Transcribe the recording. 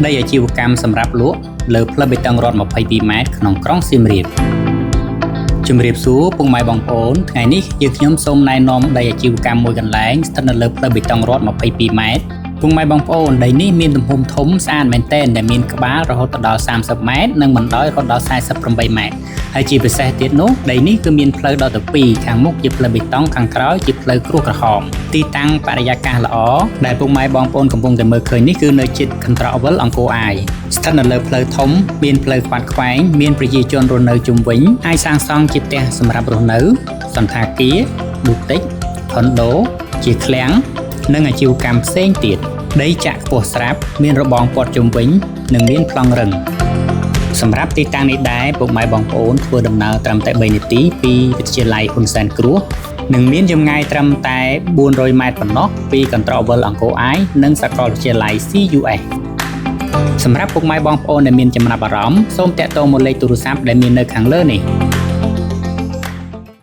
ដីអាជីវកម្មសម្រាប់លក់លើផ្លូវបេតុងរ៉ូត22 ម៉ែត្រក្នុងក្រុងសៀមរាបជំរាបសួរពុកម៉ែបងប្អូនថ្ងៃនេះយើងខ្ញុំសូមណែនាំដីអាជីវកម្មមួយកន្លែងស្ថិតនៅលើផ្លូវបេតុងរ៉ូត22 ម៉ែត្រពុកម៉ែបងប្អូនដីនេះមានទំហំធំស្អាតមែនទែនដែលមានក្បាលរហូតដល់30 ម៉ែត្រនិងបណ្ដោយរហូតដល់48 ម៉ែត្រហើយជាពិសេសទៀតនោះដីនេះគឺមានផ្លូវដល់ទៅ2ខាងមុខជាផ្លូវបេតុងខាងក្រោយជាផ្លូវក្រួសក្រហមទីតាំងបរិយាកាសល្អដែលពុកម៉ែបងប្អូនកំពុងតែមើលឃើញនេះគឺនៅជិតកន្ត្រកវិលអង្គរអាយស្ថិតនៅលើផ្លូវធំមានផ្លូវខ្វាត់ខ្វែងមានប្រជាជនរស់នៅជុំវិញអាចសាងសង់ជាផ្ទះសម្រាប់រស់នៅសន្តាគារប៊ូទិកខុនដូជាឃ្លាំងនិងអាជីវកម្មផ្សេងទៀតដីចាក់ខ្ពស់ស្រាប់មានរបងព័ទ្ធជុំវិញនិងមានប្លង់រឹងសម្រាប់ទីតាំងនេះដែរពុកម៉ែបងប្អូនធ្វើដំណើរត្រឹមតែ3នាទីពីវិទ្យាល័យហ៊ុនសែនគ្រួសនិងមានចម្ងាយត្រឹមតែ400 ម៉ែត្រប៉ុណ្ណោះពីកន្ត្រកវិលអង្គរអាយនិងសាកលវិទ្យាល័យ CUS សម្រាប់ពុកម៉ែបងប្អូនដែលមានចំណាប់អារម្មណ៍សូមតាក់ទងមកលេខទូរស័ព្ទដែលមាននៅខាងលើនេះ